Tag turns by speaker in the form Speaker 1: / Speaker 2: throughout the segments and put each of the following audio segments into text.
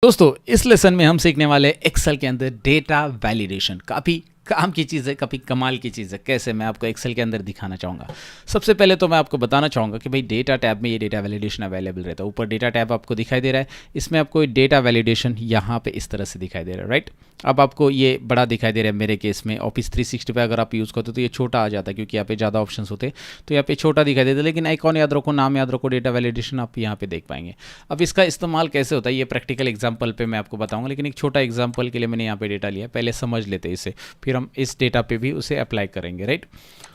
Speaker 1: दोस्तों इस लेसन में हम सीखने वाले एक्सेल के अंदर डेटा वैलिडेशन। काफ़ी काम की चीज़ है, काफ़ी कमाल की चीज़ है। कैसे, मैं आपको एक्सेल के अंदर दिखाना चाहूँगा। सबसे पहले तो मैं आपको बताना चाहूँगा कि भाई डेटा टैब में ये डेटा वैलिडेशन अवेलेबल रहता है। ऊपर डेटा टैब आपको दिखाई दे रहा है, इसमें आपको डेटा वैलिडेशन यहाँ पे इस तरह से दिखाई दे रहा है, राइट। अब आपको ये बड़ा दिखाई दे रहा है मेरे केस में। ऑफिस 365 अगर आप यूज़ करते हो तो ये छोटा आ जाता है, क्योंकि यहाँ पे ज़्यादा ऑप्शंस होते हैं तो यहाँ पे छोटा दिखाई देता है। लेकिन आइकॉन याद रखो, नाम याद रखो, डेटा वैलिडेशन आप यहाँ पे देख पाएंगे। अब इसका इस्तेमाल कैसे होता है ये प्रैक्टिकल एग्जाम्पल पे मैं आपको बताऊंगा, लेकिन एक छोटा एग्जाम्पल के लिए मैंने यहाँ पे डेटा लिया। पहले समझ लेते हैं इसे, फिर हम इस डेटा पे भी उसे अप्लाई करेंगे, राइट।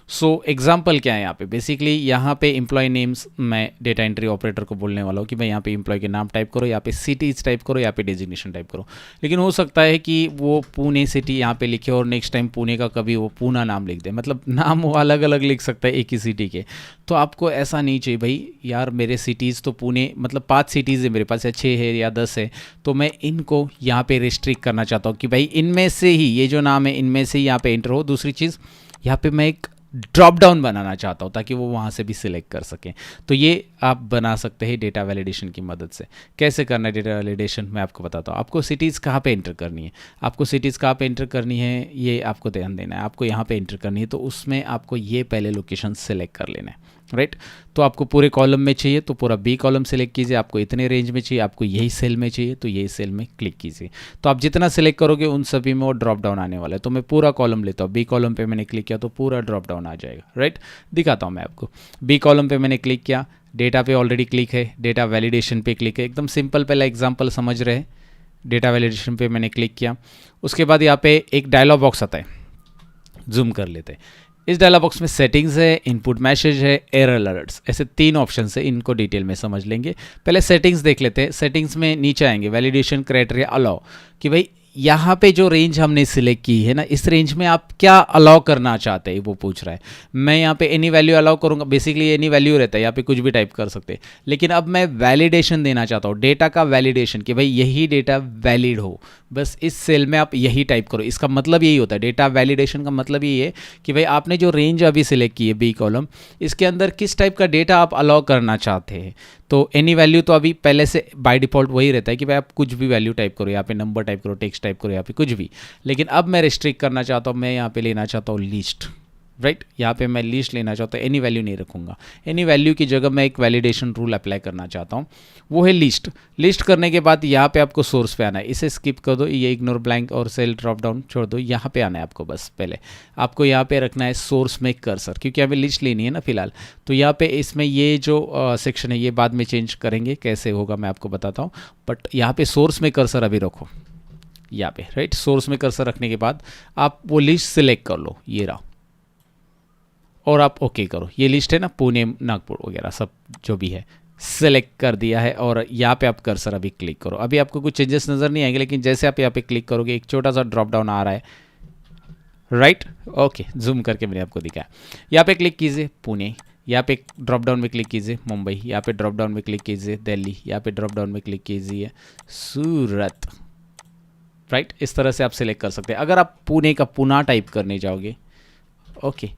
Speaker 1: सो एग्जाम्पल क्या है यहाँ पे, बेसिकली यहाँ पे एम्प्लॉय नेम्स मैं डेटा एंट्री ऑपरेटर को बोलने वाला हूँ कि भाई यहाँ पे एम्प्लॉय के नाम टाइप करो, यहाँ पे सिटीज टाइप करो, यहाँ पे डेजिग्नेशन टाइप करो। लेकिन हो सकता है कि वो पुणे सिटी यहाँ पे लिखे और नेक्स्ट टाइम पुणे का कभी वो पूना नाम लिख दे, मतलब नाम वो अलग अलग लिख सकता है एक ही सिटी के। तो आपको ऐसा नहीं चाहिए भाई, यार मेरे सिटीज़ तो पुणे, मतलब 5 सिटीज़ है मेरे पास, या 6 है या 10 है, तो मैं इनको यहाँ पे रिस्ट्रिक्ट करना चाहता हूँ कि भाई इनमें से ही ये जो नाम है इनमें से ही यहाँ पे एंटर हो। दूसरी चीज़, यहाँ पे मैं एक ड्रॉप डाउन बनाना चाहता हूँ ताकि वो वहाँ से भी सिलेक्ट कर सकें। तो ये आप बना सकते हैं डेटा वैलिडेशन की मदद से। कैसे करना है डेटा वैलिडेशन मैं आपको बताता हूँ। आपको सिटीज़ कहाँ पे एंटर करनी है, आपको सिटीज़ कहाँ पे एंटर करनी है ये आपको ध्यान देना है। आपको यहाँ पे एंटर करनी है तो उसमें आपको ये पहले लोकेशन सेलेक्ट कर लेना है, राइट। तो आपको पूरे कॉलम में चाहिए तो पूरा बी कॉलम सेलेक्ट कीजिए, आपको इतने रेंज में चाहिए, आपको यही सेल में चाहिए तो यही सेल में क्लिक कीजिए। तो आप जितना सेलेक्ट करोगे उन सभी में वो ड्रॉप डाउन आने वाला है। तो मैं पूरा कॉलम लेता हूँ, बी कॉलम पे मैंने क्लिक किया तो पूरा ड्रॉप डाउन आ जाएगा, राइट। दिखाता हूँ मैं आपको। बी कॉलम पे मैंने क्लिक किया, डेटा पे ऑलरेडी क्लिक है, डेटा वैलिडेशन पे क्लिक है। एकदम सिंपल पहला एग्जाम्पल समझ रहे हैं। डेटा वैलिडेशन पे मैंने क्लिक किया, उसके बाद यहाँ पे एक डायलॉग बॉक्स आता है, जूम कर लेते हैं। इस डायलॉग बॉक्स में सेटिंग्स है, इनपुट मैसेज है, एरर अलर्ट्स, ऐसे 3 ऑप्शन है। इनको डिटेल में समझ लेंगे। पहले सेटिंग्स देख लेते हैं। सेटिंग्स में नीचे आएंगे, वैलिडेशन क्राइटेरिया अलाउ, कि भाई यहाँ पे जो रेंज हमने सिलेक्ट की है ना, इस रेंज में आप क्या अलाउ करना चाहते हैं वो पूछ रहा है। मैं यहाँ पे एनी वैल्यू अलाउ करूँगा, बेसिकली एनी वैल्यू रहता है, यहाँ पे कुछ भी टाइप कर सकते हैं। लेकिन अब मैं वैलिडेशन देना चाहता हूँ, डेटा का वैलिडेशन, कि भाई यही डेटा वैलिड हो, बस इस सेल में आप यही टाइप करो। इसका मतलब यही होता है, डेटा वैलिडेशन का मतलब यही है कि भाई आपने जो रेंज अभी सिलेक्ट की है बी कॉलम, इसके अंदर किस टाइप का डेटा आप अलाउ करना चाहते हैं। तो एनी वैल्यू तो अभी पहले से बाय डिफ़ॉल्ट वही रहता है कि भाई आप कुछ भी वैल्यू टाइप करो, यहाँ पे नंबर टाइप करो, टेक्स्ट टाइप करो, यहाँ पे कुछ भी। लेकिन अब मैं रिस्ट्रिक्ट करना चाहता हूँ, मैं यहाँ पे लेना चाहता हूँ लिस्ट, राइट। यहाँ पे मैं लिस्ट लेना चाहता हूँ, एनी वैल्यू नहीं रखूँगा। एनी वैल्यू की जगह मैं एक वैलिडेशन रूल अप्लाई करना चाहता हूँ, वो है लिस्ट। लिस्ट करने के बाद यहाँ पे आपको सोर्स पे आना है, इसे स्किप कर दो, ये इग्नोर ब्लैंक और सेल ड्रॉप डाउन छोड़ दो। यहाँ पे आना है आपको, बस पहले आपको यहाँ पे रखना है सोर्स में कर्सर, क्योंकि हमें लिस्ट लेनी है ना फिलहाल। तो यहाँ पे इसमें ये जो सेक्शन है ये बाद में चेंज करेंगे, कैसे होगा मैं आपको बताता हूँ। बट यहाँ पे सोर्स में कर्सर अभी रखो, यहाँ पे, राइट। सोर्स में कर्सर रखने के बाद आप वो लिस्ट सिलेक्ट कर लो, ये रहा, और आप ओके करो। ये लिस्ट है ना, पुणे, नागपुर वगैरह सब जो भी है, सेलेक्ट कर दिया है। और यहाँ पे आप कर्सर अभी क्लिक करो। अभी आपको कुछ चेंजेस नज़र नहीं आएंगे, लेकिन जैसे आप यहाँ पे क्लिक करोगे एक छोटा सा ड्रॉप डाउन आ रहा है, राइट। ओके, जूम करके मैंने आपको दिखाया। यहाँ पे क्लिक कीजिए पुणे, यहाँ पे ड्रॉप डाउन में क्लिक कीजिए मुंबई, यहाँ पे ड्रॉप डाउन में क्लिक कीजिए दिल्ली, यहाँ पे ड्रॉप डाउन में क्लिक कीजिए सूरत, राइट। इस तरह से आप सिलेक्ट कर सकते हैं। अगर आप पुणे का पुना टाइप करने जाओगे, ओके,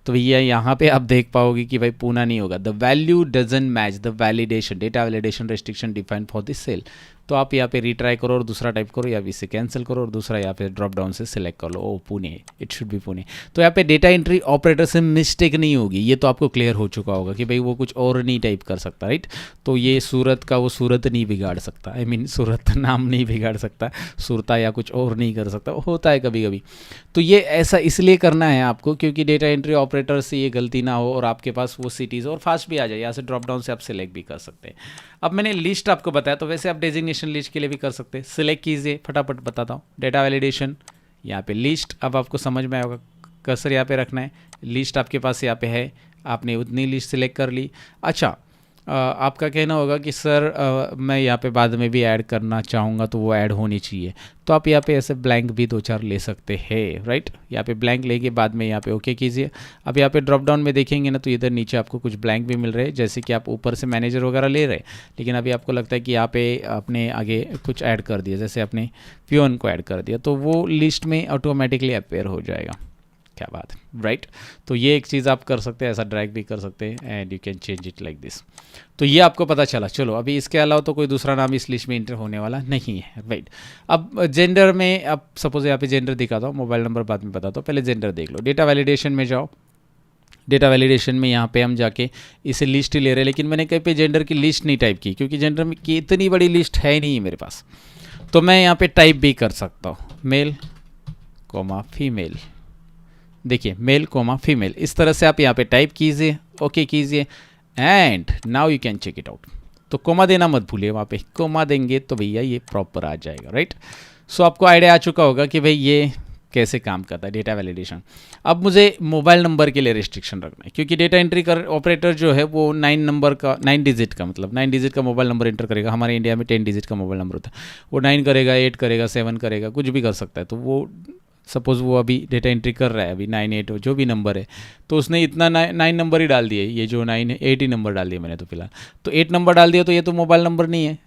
Speaker 1: तो भैया यहाँ पे आप देख पाओगे कि भाई पूना नहीं होगा। The value doesn't match the validation, data validation restriction defined for this cell. तो आप यहाँ पे रीट्राई करो और दूसरा टाइप करो, या इसे कैंसिल करो और दूसरा यहाँ पे ड्रॉप डाउन से सिलेक्ट कर लो। Oh Pune, it should be Pune. तो यहाँ पे डेटा एंट्री ऑपरेटर से मिस्टेक नहीं होगी, ये तो आपको क्लियर हो चुका होगा कि भाई वो कुछ और नहीं टाइप कर सकता, राइट। तो ये सूरत का वो सूरत नहीं बिगाड़ सकता, आई मीन सूरत नाम नहीं बिगाड़ सकता, सुरता या कुछ और नहीं कर सकता, होता है कभी कभी। तो ये ऐसा इसलिए करना है आपको क्योंकि डेटा एंट्री ऑपरेटर से ये गलती ना हो और आपके पास वो सिटीज़ और फास्ट भी आ जाए। यहाँ से ड्रॉप डाउन से आप सिलेक्ट भी कर सकते हैं। अब मैंने लिस्ट आपको बताया, तो वैसे आप डेजिग्नेशन लिस्ट के लिए भी कर सकते हैं। सिलेक्ट कीजिए, फटाफट बताता हूँ। डेटा वैलिडेशन, यहाँ पे लिस्ट, अब आपको समझ में आएगा, कर्सर यहाँ पे रखना है। लिस्ट आपके पास यहाँ पे है, आपने उतनी लिस्ट सिलेक्ट कर ली। अच्छा, आपका कहना होगा कि सर मैं यहाँ पे बाद में भी ऐड करना चाहूँगा तो वो ऐड होनी चाहिए, तो आप यहाँ पे ऐसे ब्लैंक भी 2-4 ले सकते हैं, राइट। यहाँ पे ब्लैंक लेके बाद में यहाँ पे ओके कीजिए। अब यहाँ पे ड्रॉप डाउन में देखेंगे ना, तो इधर नीचे आपको कुछ ब्लैंक भी मिल रहे हैं, जैसे कि आप ऊपर से मैनेजर वगैरह ले रहे हैं, लेकिन अभी आपको लगता है कि यहाँ पे आपने आगे कुछ ऐड कर दिया, जैसे आपने पियोन को ऐड कर दिया, तो वो लिस्ट में ऑटोमेटिकली अपेयर हो जाएगा, क्या बात है, राइट। तो ये एक चीज़ आप कर सकते हैं, ऐसा ड्रैग भी कर सकते हैं and you can change it like this. तो ये आपको पता चला। चलो अभी इसके अलावा तो कोई दूसरा नाम इस लिस्ट में इंटर होने वाला नहीं है, राइट। अब जेंडर में, अब सपोज यहाँ पे जेंडर दिखाता हूँ, मोबाइल नंबर बाद में बताता हूँ, पहले जेंडर देख लो। डेटा वैलिडेशन में जाओ, डेटा वैलिडेशन में यहाँ पे हम जाके इसे लिस्ट ही ले रहे हैं, लेकिन मैंने कहीं पे जेंडर की लिस्ट नहीं टाइप की, क्योंकि जेंडर में की इतनी बड़ी लिस्ट है नहीं मेरे पास। तो मैं यहाँ पे टाइप भी कर सकता हूँ, मेल कोमा फीमेल। देखिए मेल कोमा फीमेल, इस तरह से आप यहाँ पे टाइप कीजिए, ओके कीजिए and now you can check it out. तो कोमा देना मत भूलिए, वहाँ पे कोमा देंगे तो भैया ये प्रॉपर आ जाएगा, राइट। सो आपको आइडिया आ चुका होगा कि भाई ये कैसे काम करता है डेटा वैलिडेशन। अब मुझे मोबाइल नंबर के लिए रिस्ट्रिक्शन रखना है, क्योंकि डेटा एंट्री कर ऑपरेटर जो है वो 9 डिजिट का, मतलब 9 डिजिट का मोबाइल नंबर एंटर करेगा। हमारे इंडिया में 10 डिजिट का मोबाइल नंबर होता है, वो 9 करेगा, 8 करेगा, 7 करेगा, कुछ भी कर सकता है। तो वो सपोज़ वो अभी डेटा एंट्री कर रहा है, अभी 9, 8 जो भी नंबर है, तो उसने इतना 9 नंबर ही डाल दिए। ये जो 9 है, 8 ही नंबर डाल दिए मैंने तो फिलहाल। तो 8 नंबर डाल दिया तो ये तो मोबाइल नंबर नहीं है,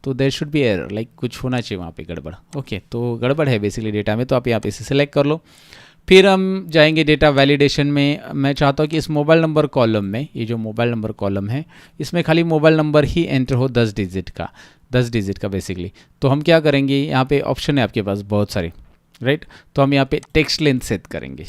Speaker 1: तो there should be error, like कुछ होना चाहिए वहाँ पे गड़बड़। ओके, तो गड़बड़ है बेसिकली डेटा में, तो आप यहाँ पे इसे सेलेक्ट कर लो। फिर हम जाएंगे डेटा वैलिडेशन में। मैं चाहता हूँ कि इस मोबाइल नंबर कॉलम में, ये जो मोबाइल नंबर कॉलम है, इसमें खाली मोबाइल नंबर ही एंटर हो 10 डिजिट का बेसिकली। तो हम क्या करेंगे, यहाँ पे ऑप्शन है आपके पास बहुत सारे, राइट। तो हम यहाँ पे टेक्स्ट लेंथ सेट करेंगे।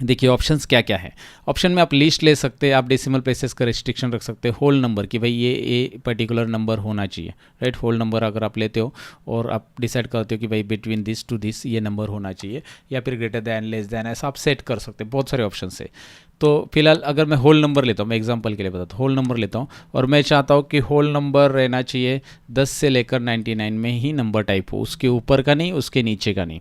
Speaker 1: देखिए ऑप्शंस क्या क्या है। ऑप्शन में आप लिस्ट ले सकते हैं, आप डेसिमल प्लेसेस का रिस्ट्रिक्शन रख सकते हैं, होल नंबर की भाई ये पर्टिकुलर नंबर होना चाहिए, राइट। होल नंबर अगर आप लेते हो और आप डिसाइड करते हो कि भाई बिटवीन दिस टू दिस ये नंबर होना चाहिए, या फिर ग्रेटर दैन, लेस दैन, ऐसा आप सेट कर सकते हैं। बहुत सारे ऑप्शन है। तो फिलहाल अगर मैं होल नंबर लेता हूँ, मैं एग्जांपल के लिए बताता हूँ, होल नंबर लेता हूँ और मैं चाहता हूँ कि होल नंबर रहना चाहिए 10 से लेकर 99 में ही नंबर टाइप हो, उसके ऊपर का नहीं, उसके नीचे का नहीं।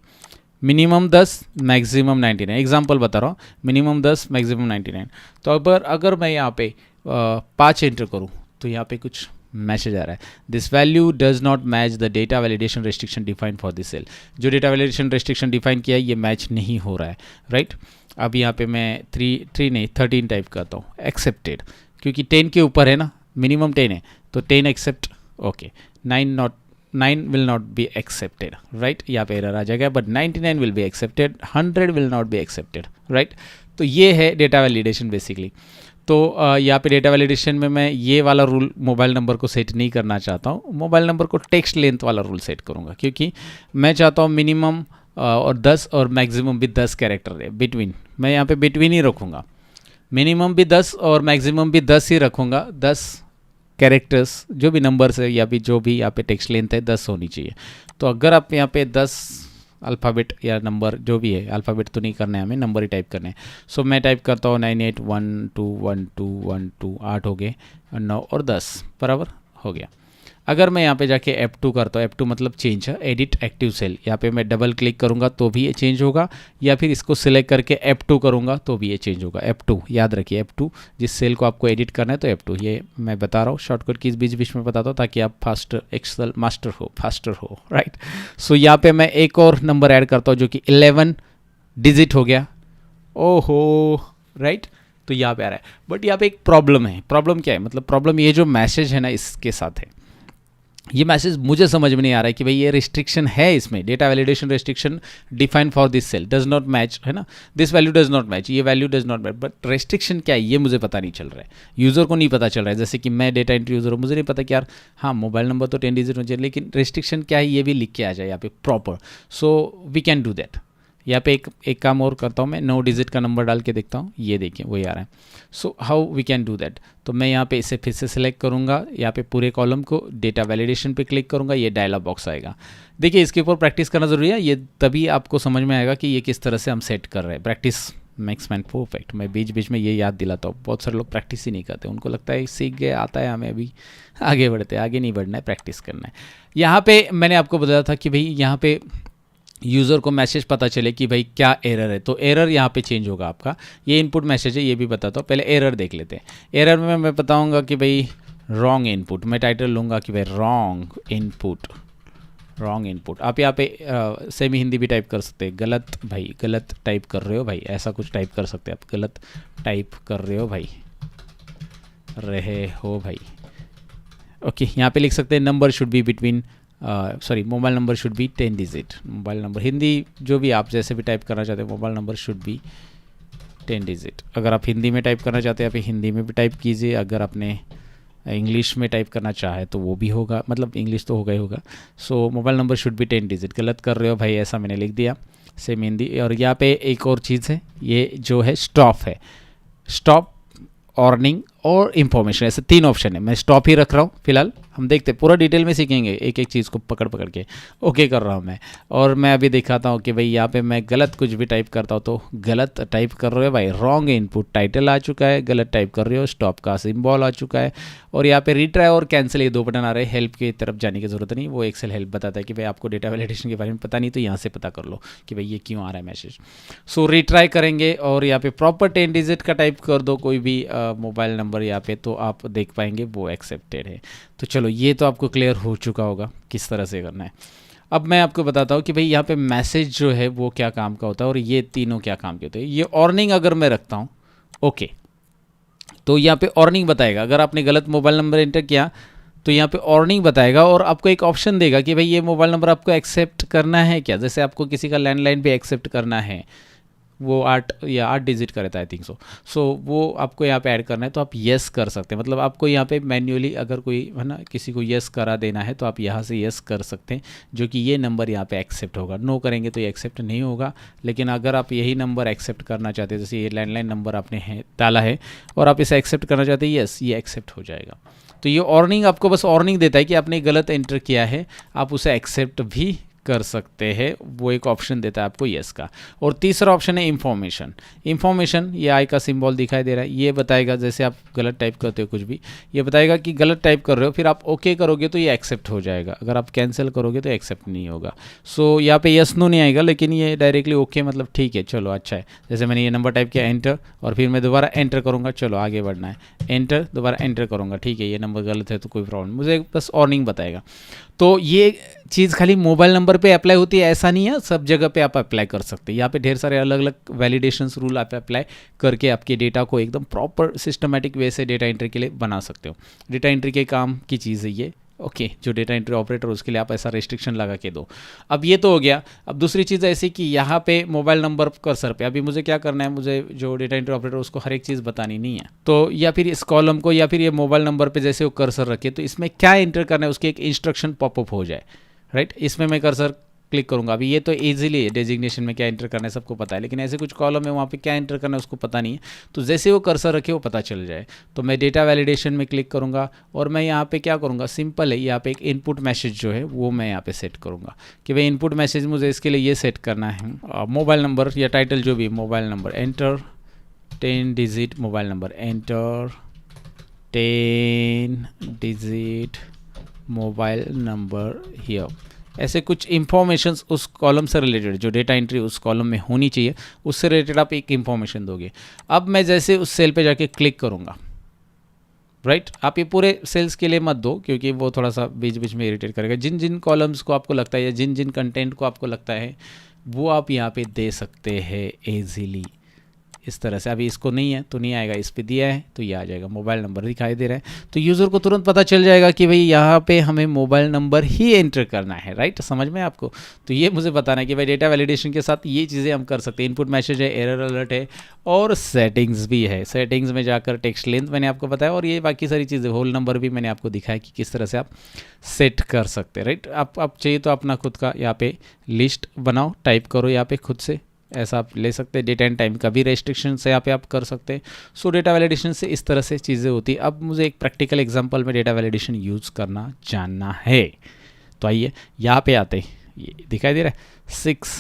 Speaker 1: मिनिमम 10, मैक्सिमम 99, एग्जाम्पल बता रहा हूँ, मिनिमम 10, मैक्सिमम 99। तो अगर मैं यहाँ पे 5 एंटर करूँ तो यहाँ पे कुछ मैसेज आ रहा है, this value does not match the data validation restriction defined for this cell. जो डेटा वैलिडेशन रेस्ट्रिक्शन डिफाइन किया है ये मैच नहीं हो रहा है, राइट। अब यहाँ पे मैं 13 टाइप करता हूँ, एक्सेप्टेड, क्योंकि 10 के ऊपर है ना, मिनिमम 10 है, तो 10 accept, okay. 9 will not be accepted, right। यहाँ पे एरर आ जाएगा, but 99 will be accepted, 100 will not be accepted, right। तो ये है डेटा वैलिडेशन बेसिकली। तो यहाँ पे डेटा वैलिडेशन में मैं ये वाला रूल मोबाइल नंबर को सेट नहीं करना चाहता हूँ, मोबाइल नंबर को टेक्स्ट लेंथ वाला रूल सेट करूँगा, क्योंकि मैं चाहता हूँ मिनिमम और 10 और मैक्सिमम भी 10 कैरेक्टर है बिटवीन। मैं यहाँ पे बिटवीन ही रखूँगा, मिनिमम भी 10 और मैक्सिमम भी 10 ही रखूँगा। 10 कैरेक्टर्स जो भी नंबर्स है या भी जो भी यहाँ पे टेक्स्ट लेंथ है 10 होनी चाहिए। तो अगर आप यहाँ पे 10 अल्फ़ाबेट या नंबर जो भी है, अल्फ़ाबेट तो नहीं करना है हमें, नंबर ही टाइप करने हैं। सो मैं टाइप करता हूँ 98121212, 8 हो गए, 9 और 10 बराबर हो गया। अगर मैं यहाँ पे जाके F2 करता हूँ, F2 मतलब चेंज है, एडिट एक्टिव सेल, यहाँ पे मैं डबल क्लिक करूँगा तो भी ये चेंज होगा, या फिर इसको सिलेक्ट करके F2 करूँगा तो भी ये चेंज होगा। F2 याद रखिए, F2 जिस सेल को आपको एडिट करना है तो F2, ये मैं बता रहा हूँ शॉर्टकट कीज बीच बीच में बताता हूँ ताकि आप एक्सेल फास्टर हो, राइट। सो यहाँ पे मैं एक और नंबर ऐड करता हूँ जो कि 11 डिजिट हो गया, ओहो, राइट। तो यहाँ पे आ रहा है, बट यहाँ पे एक प्रॉब्लम है। प्रॉब्लम क्या है, मतलब प्रॉब्लम ये जो मैसेज है ना इसके साथ है, ये मैसेज मुझे समझ में नहीं आ रहा है कि भाई ये रिस्ट्रिक्शन है इसमें, data validation restriction define for this cell does not match, है ना, this value does not match, ये value does not match, but restriction क्या है ये मुझे पता नहीं चल रहा है, यूज़र को नहीं पता चल रहा है। जैसे कि मैं डेटा एंट्री यूज़र हूँ, मुझे नहीं पता कि यार हाँ मोबाइल नंबर तो 10 डिजिट होना चाहिए, लेकिन रिस्ट्रिक्शन क्या है ये भी लिख के आ जाए यहाँ पे proper. So we can do that. यहाँ पे एक काम और करता हूँ, मैं 9 डिजिट का नंबर डाल के देखता हूँ, ये देखिए वही आ रहा है। So how we can do that, तो मैं यहाँ पे इसे फिर से सिलेक्ट करूँगा, यहाँ पे पूरे कॉलम को डेटा वैलिडेशन पे क्लिक करूँगा, ये डायलॉग बॉक्स आएगा। देखिए इसके ऊपर प्रैक्टिस करना ज़रूरी है, ये तभी आपको समझ में आएगा कि ये किस तरह से हम सेट कर रहे हैं। Practice makes man perfect. मैं बीच बीच में ये याद दिलाता हूँ, बहुत सारे लोग प्रैक्टिस ही नहीं करते, उनको लगता है सीख गए, आता है हमें, अभी आगे बढ़ते, आगे नहीं बढ़ना है, प्रैक्टिस करना है। यहाँ पे मैंने आपको बताया था कि भाई यहाँ पे यूज़र को मैसेज पता चले कि भाई क्या एरर है, तो एरर यहाँ पे चेंज होगा आपका। ये इनपुट मैसेज है, ये भी बताता हूँ। पहले एरर देख लेते हैं। एरर में मैं बताऊँगा कि भाई रॉन्ग इनपुट, मैं टाइटल लूँगा कि भाई रॉन्ग इनपुट। आप यहाँ पे सेमी हिंदी भी टाइप कर सकते हैं, गलत भाई, गलत टाइप कर रहे हो भाई, ऐसा कुछ टाइप कर सकते हैं आप, गलत टाइप कर रहे हो भाई, ओके। यहाँ पे लिख सकते हैं number should be between sorry, mobile number should be 10 digit. Mobile number Hindi जो भी आप जैसे भी टाइप करना चाहते हैं, mobile number should be 10 digit. अगर आप हिंदी में टाइप करना चाहते हैं आप हिंदी में भी टाइप कीजिए, अगर आपने इंग्लिश में टाइप करना चाहे तो वो भी होगा, मतलब इंग्लिश तो होगा ही होगा। So mobile number should be 10 digit. गलत कर रहे हो भाई, ऐसा मैंने लिख दिया सेम हिंदी। और यहाँ पे एक और चीज़ है, ये जो है स्टॉप है, स्टॉप, अर्निंग और इन्फॉर्मेशन, ऐसे 3 ऑप्शन है। मैं स्टॉप ही रख रहा हूँ फिलहाल, हम देखते पूरा डिटेल में सीखेंगे एक एक चीज़ को पकड़ पकड़ के। ओके कर रहा हूँ मैं, और मैं अभी दिखाता हूँ कि भाई यहाँ पे मैं गलत कुछ भी टाइप करता हूँ तो गलत टाइप कर रहे हो भाई, रॉन्ग इनपुट टाइटल आ चुका है, गलत टाइप कर रहे हो, स्टॉप का सिंबल आ चुका है, और यहाँ पे रिट्राई और कैंसिल ये 2 बटन आ रहे हैं। हेल्प की तरफ जाने की जरूरत नहीं, वो एक्सेल हेल्प बताता है कि भाई आपको डेटा वैलिडेशन के बारे में पता नहीं तो यहाँ से पता कर लो कि भाई ये क्यों आ रहा है मैसेज। सो रिट्राई करेंगे और यहाँ पे प्रॉपर 10 डिजिट का टाइप कर दो कोई भी मोबाइल नंबर यहाँ पे, तो आप देख पाएंगे वो एक्सेप्टेड है। तो चलो ये तो आपको क्लियर हो चुका होगा किस तरह से करना है। अब मैं आपको बताता हूँ कि भाई यहाँ पे मैसेज जो है वो क्या काम का होता है और ये तीनों क्या काम के होते हैं। ये अर्निंग अगर मैं रखता हूँ ओके, तो यहाँ पे अर्निंग बताएगा। अगर आपने गलत मोबाइल नंबर एंटर किया तो यहाँ पे अर्निंग बताएगा और आपको एक ऑप्शन देगा कि भाई ये मोबाइल नंबर आपको एक्सेप्ट करना है क्या। जैसे आपको किसी का लैंडलाइन पे एक्सेप्ट करना है, वो 8 डिजिट का रहता है आई थिंक सो वो आपको यहाँ पे ऐड करना है तो आप येस कर सकते हैं। मतलब आपको यहाँ पे मैन्युअली अगर कोई है ना किसी को येस करा देना है तो आप यहाँ से येस कर सकते हैं, जो कि ये नंबर यहाँ पे एक्सेप्ट होगा। नो करेंगे तो ये एक्सेप्ट नहीं होगा, लेकिन अगर आप यही नंबर एक्सेप्ट करना चाहते हैं, जैसे ये लैंडलाइन नंबर आपने डाला है और आप इसे एक्सेप्ट करना चाहते हैं, येस ये एक्सेप्ट हो जाएगा। तो ये अर्निंग आपको बस अर्निंग देता है कि आपने गलत एंटर किया है, आप उसे एक्सेप्ट भी कर सकते हैं, वो एक ऑप्शन देता है आपको यस का। और तीसरा ऑप्शन है इन्फॉर्मेशन। इन्फॉर्मेशन, ये आई का सिंबल दिखाई दे रहा है, ये बताएगा जैसे आप गलत टाइप करते हो कुछ भी, ये बताएगा कि गलत टाइप कर रहे हो, फिर आप ओके करोगे तो ये एक्सेप्ट हो जाएगा, अगर आप कैंसिल करोगे तो एक्सेप्ट नहीं होगा। सो यहाँ पे यस नो नहीं आएगा, लेकिन ये डायरेक्टली ओके मतलब ठीक है, चलो अच्छा है। जैसे मैंने ये नंबर टाइप किया एंटर, और फिर मैं दोबारा एंटर करूँगा, चलो आगे बढ़ना है, एंटर, दोबारा एंटर करूँगा, ठीक है ये नंबर गलत है तो कोई प्रॉब्लम, मुझे बस अर्निंग बताएगा। तो ये चीज़ खाली मोबाइल नंबर पे अप्लाई होती है ऐसा नहीं है, सब जगह पे आप अप्लाई कर सकते हैं। यहाँ पे ढेर सारे अलग अलग वैलिडेशंस रूल आप अप्लाई करके आपके डेटा को एकदम प्रॉपर सिस्टमेटिक वे से डेटा एंट्री के लिए बना सकते हो। डेटा एंट्री के काम की चीज़ है ये, ओके जो डेटा एंट्री ऑपरेटर उसके लिए आप ऐसा रेस्ट्रिक्शन लगा के दो। अब ये तो हो गया। अब दूसरी चीज़ ऐसी कि यहाँ पे मोबाइल नंबर कर्सर पे अभी मुझे क्या करना है, मुझे जो डेटा एंट्री ऑपरेटर उसको हर एक चीज़ बतानी नहीं है, तो या फिर इस कॉलम को या फिर ये मोबाइल नंबर पे जैसे वो कर्सर रखे तो इसमें क्या एंटर करना है उसकी एक इंस्ट्रक्शन पॉपअप हो जाए, राइट। इसमें मैं कर्सर क्लिक करूंगा, अभी ये तो इजीली डेजिग्नेशन में क्या एंटर करना है सबको पता है, लेकिन ऐसे कुछ कॉलम है वहाँ पे क्या एंटर करना है उसको पता नहीं है, तो जैसे वो कर्सर रखे वो पता चल जाए। तो मैं डेटा वैलिडेशन में क्लिक करूंगा और मैं यहाँ पे क्या करूंगा, सिंपल है, यहाँ पे एक इनपुट मैसेज जो है वो मैं यहाँ पे सेट करूंगा कि भाई इनपुट मैसेज मुझे इसके लिए ये सेट करना है, मोबाइल नंबर या टाइटल जो भी mobile number enter 10 digit mobile number, enter 10 digit mobile number here. ऐसे कुछ इंफॉर्मेशंस उस कॉलम से रिलेटेड, जो डेटा एंट्री उस कॉलम में होनी चाहिए उससे रिलेटेड आप एक इंफॉर्मेशन दोगे। अब मैं जैसे उस सेल पे जाके क्लिक करूँगा, राइट आप ये पूरे सेल्स के लिए मत दो क्योंकि वो थोड़ा सा बीच बीच में इरिटेट करेगा। जिन जिन कॉलम्स को आपको लगता है या जिन जिन कंटेंट को आपको लगता है वो आप यहाँ पे दे सकते हैं ईजीली इस तरह से। अभी इसको नहीं है तो नहीं आएगा, इस पे दिया है तो ये आ जाएगा, मोबाइल नंबर दिखाई दे रहा है तो यूज़र को तुरंत पता चल जाएगा कि भाई यहाँ पे हमें मोबाइल नंबर ही एंटर करना है, राइट। समझ में आपको? तो ये मुझे बताना है कि भाई डेटा वैलिडेशन के साथ ये चीज़ें हम कर सकते हैं। इनपुट मैसेज है, एरर अलर्ट है और सेटिंग्स भी है। सेटिंग्स में जाकर टेक्स्ट लेंथ मैंने आपको बताया और ये बाकी सारी चीज़ें, होल नंबर भी मैंने आपको दिखाया कि किस तरह से आप सेट कर सकते हैं, राइट। आप चाहिए तो अपना खुद का यहाँ पे लिस्ट बनाओ, टाइप करो यहाँ पे खुद से, ऐसा आप ले सकते हैं। डेटा एंड टाइम का भी रेस्ट्रिक्शन से यहाँ पे आप कर सकते हैं। सो डेटा वैलिडेशन से इस तरह से चीज़ें होती है। अब मुझे एक प्रैक्टिकल एग्जांपल में डेटा वैलिडेशन यूज़ करना जानना है, तो आइए यहाँ पे आते हैं। ये दिखाई दे रहा है 6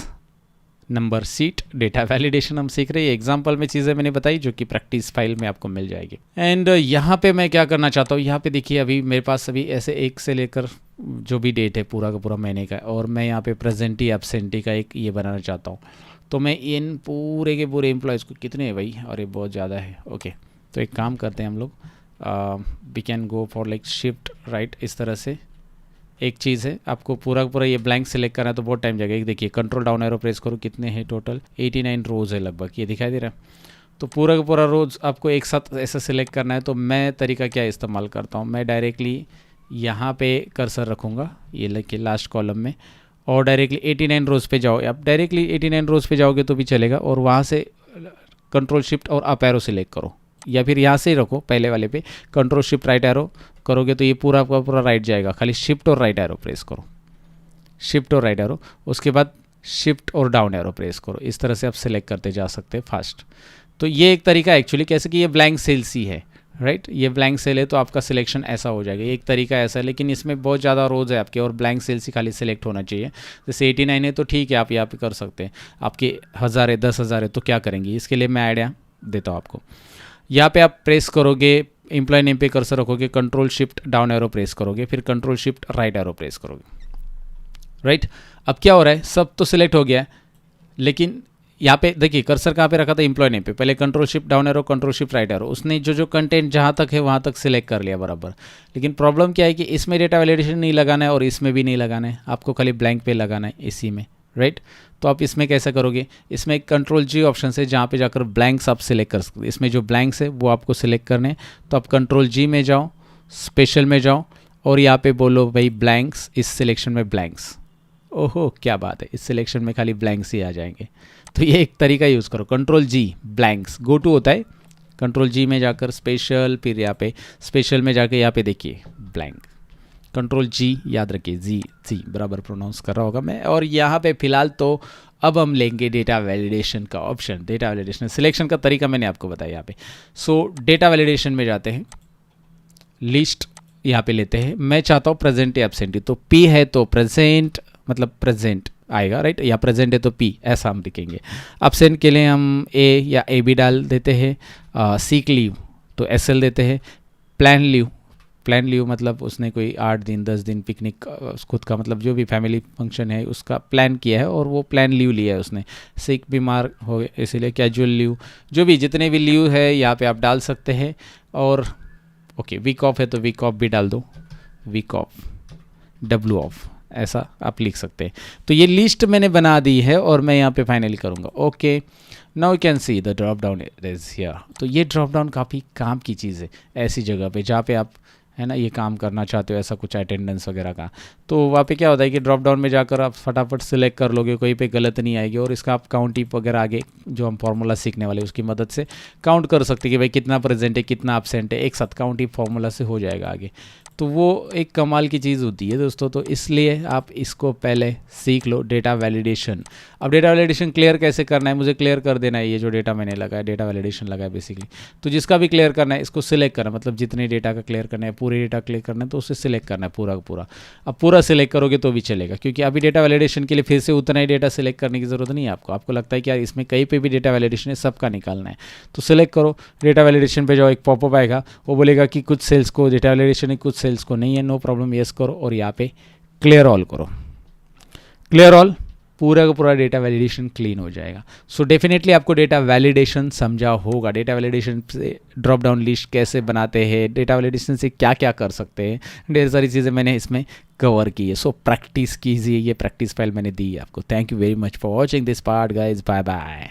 Speaker 1: नंबर सीट डेटा वैलिडेशन हम सीख रहे हैं। एग्जाम्पल में चीज़ें मैंने बताई जो कि प्रैक्टिस फाइल में आपको मिल जाएगी। एंड यहाँ पे मैं क्या करना चाहता हूँ, यहाँ पे देखिए अभी मेरे पास अभी ऐसे 1 से लेकर जो भी डेट है पूरा का पूरा महीने का, और मैं यहाँ पे प्रेजेंटी एब्सेंटी का एक ये बनाना चाहता हूँ। तो मैं इन पूरे के पूरे एम्प्लॉयज़ को, कितने हैं भाई, और ये बहुत ज़्यादा है, ओके। तो एक काम करते हैं हम लोग, we can go for like shift right, इस तरह से एक चीज़ है। आपको पूरा पूरा ये ब्लैंक सेलेक्ट करना है तो बहुत टाइम जाएगा। एक देखिए कंट्रोल डाउन एरो प्रेस करो, कितने हैं टोटल, 89 रोज़ है लगभग, ये दिखाई दे रहा है। तो पूरा का पूरा रोज़ आपको एक साथ ऐसा सिलेक्ट करना है। तो मैं तरीका क्या इस्तेमाल करता हूँ, मैं डायरेक्टली यहाँ पे कर्सर रखूँगा, ये लेके लास्ट कॉलम में, और डायरेक्टली 89 रोज़ पे जाओ। आप डायरेक्टली 89 रोज़ पे जाओगे तो भी चलेगा, और वहाँ से कंट्रोल शिफ्ट और अप एरो सिलेक्ट करो, या फिर यहाँ से ही रखो पहले वाले पे, कंट्रोल शिफ्ट राइट एरो करोगे तो ये पूरा आपका पूरा राइट जाएगा। खाली शिफ्ट और राइट एरो प्रेस करो, शिफ्ट और राइट एरो, उसके बाद शिफ्ट और डाउन एरो प्रेस करो। इस तरह से आप सिलेक्ट करते जा सकते हैं फास्ट। तो ये एक तरीका एक्चुअली, कैसे कि ये ब्लैंक सेल सी है, राइट, ये ब्लैंक सेल है तो आपका सिलेक्शन ऐसा हो जाएगा। एक तरीका ऐसा है, लेकिन इसमें बहुत ज़्यादा रोज़ है आपके, और ब्लैंक सेल से खाली सिलेक्ट होना चाहिए। जैसे 89 है तो ठीक है, आप यहाँ पे कर सकते हैं। आपके 1000 है, 10,000 है तो क्या करेंगे, इसके लिए मैं आइडिया देता हूँ आपको। यहाँ पे आप प्रेस करोगे, एम्प्लॉय नेम पे कर्सर रखोगे, control shift down arrow press करोगे, फिर control shift right arrow press करोगे, राइट। अब क्या हो रहा है, सब तो सिलेक्ट हो गया है, लेकिन यहाँ पे देखिए कर्सर कहाँ पे रखा था, एम्प्लॉय नेम पे, पहले control shift down arrow, control shift right arrow, उसने जो कंटेंट जहाँ तक है वहाँ तक सिलेक्ट कर लिया बराबर। लेकिन प्रॉब्लम क्या है कि इसमें डेटा वैलिडेशन नहीं लगाना है और इसमें भी नहीं लगाना है, आपको खाली ब्लैंक पे लगाना है इसी में, राइट। तो आप इसमें कैसे करोगे, इसमें एक कंट्रोल जी ऑप्शन है जहाँ पे जाकर ब्लैंक्स आप सिलेक्ट कर सकते हैं। इसमें जो ब्लैंक्स है वो आपको सिलेक्ट करने हैं, तो आप कंट्रोल जी में जाओ, स्पेशल में जाओ, और यहाँ पे बोलो भाई ब्लैंक्स, इस सिलेक्शन में ब्लैंक्स। ओहो क्या बात है, इस सिलेक्शन में खाली ब्लैंक्स ही आ जाएंगे। तो ये एक तरीका यूज़ करो, control G blanks, go to होता है, कंट्रोल जी में जाकर स्पेशल, फिर यहाँ पे स्पेशल में जाकर यहाँ पे देखिए ब्लैंक, कंट्रोल जी, याद रखिए जी बराबर प्रोनाउंस कर रहा होगा मैं। और यहाँ पे फिलहाल तो अब हम लेंगे डेटा वैलिडेशन का ऑप्शन। डेटा वैलिडेशन सिलेक्शन का तरीका मैंने आपको बताया यहाँ पे। सो डेटा वैलिडेशन में जाते हैं, लिस्ट यहाँ पे लेते हैं। मैं चाहता हूँ प्रेजेंट या एब्सेंट, तो पी है तो प्रेजेंट मतलब प्रेजेंट आएगा, राइट, या प्रेजेंट है तो पी, ऐसा हम लिखेंगे। एब्सेंट के लिए हम ए या ए बी डाल देते हैं। सीक लीव तो एस एल देते हैं। प्लान लीव मतलब उसने कोई 8 दिन 10 दिन पिकनिक खुद का, मतलब जो भी फैमिली फंक्शन है उसका प्लान किया है और वो प्लान लीव लिया है उसने। सिक बीमार हो गए इसीलिए कैजुअल लीव, जो भी जितने भी लीव है यहाँ पे आप डाल सकते हैं। और ओके वीक ऑफ है तो वीक ऑफ भी डाल दो, वीक ऑफ, डब्ल्यू ऑफ, ऐसा आप लिख सकते हैं। तो ये लिस्ट मैंने बना दी है और मैं यहाँ पे फाइनली करूँगा okay. Now you can see the drop down is here. तो ये ड्रॉप डाउन काफ़ी काम की चीज़ है ऐसी जगह पे जहाँ पे आप है ना ये काम करना चाहते हो, ऐसा कुछ अटेंडेंस वगैरह का। तो वहाँ पे क्या होता है कि ड्रॉप डाउन में जाकर आप फटाफट सिलेक्ट कर लोगे, कोई पे गलत नहीं आएगी। और इसका आप काउंट टिप वगैरह आगे जो हम फार्मूला सीखने वाले उसकी मदद से काउंट कर सकते हैं कि भाई कितना प्रेजेंट है कितना एब्सेंट है, एक साथ काउंट टिप फार्मूला से हो जाएगा आगे। तो वो एक कमाल की चीज़ होती है दोस्तों। तो इसलिए आप इसको पहले सीख लो, डेटा वैलिडेशन। अब डेटा वैलिडेशन क्लियर कैसे करना है, मुझे क्लियर कर देना है ये जो डेटा मैंने लगाया, डेटा वैलिडेशन लगाया बेसिकली। तो जिसका भी क्लियर करना है इसको सिलेक्ट करना, मतलब जितने डेटा का क्लियर करना है, पूरे डेटा क्लियर करना है तो उसे सिलेक्ट करना है पूरा का पूरा। अब पूरा सिलेक्ट करोगे तो भी चलेगा, क्योंकि अभी डेटा वैलिडेशन के लिए फिर से उतना ही डेटा सिलेक्ट करने की ज़रूरत नहीं है आपको। आपको लगता है कि यार इसमें कहीं पे भी डेटा वैलिडेशन है, सबका निकालना है, तो सिलेक्ट करो। डेटा वैलिडेशन पे जाओ, एक पॉपअप आएगा, वो बोलेगा कि कुछ सेल्स को डेटा वैलिडेशन है कुछ सेल्स को नहीं है, नो प्रॉब्लम, यस करो और यहाँ पे क्लियर ऑल करो। क्लियर ऑल, पूरा का पूरा डेटा वैलिडेशन क्लीन हो जाएगा। सो डेफिनेटली आपको डेटा वैलिडेशन समझा होगा। डेटा वैलिडेशन से ड्रॉप डाउन लिस्ट कैसे बनाते हैं, डेटा वैलिडेशन से क्या क्या कर सकते हैं, ढेर सारी चीज़ें मैंने इसमें कवर की है। सो प्रैक्टिस कीजिए, ये प्रैक्टिस फाइल मैंने दी है आपको। Thank you very much for watching this part guys, bye bye.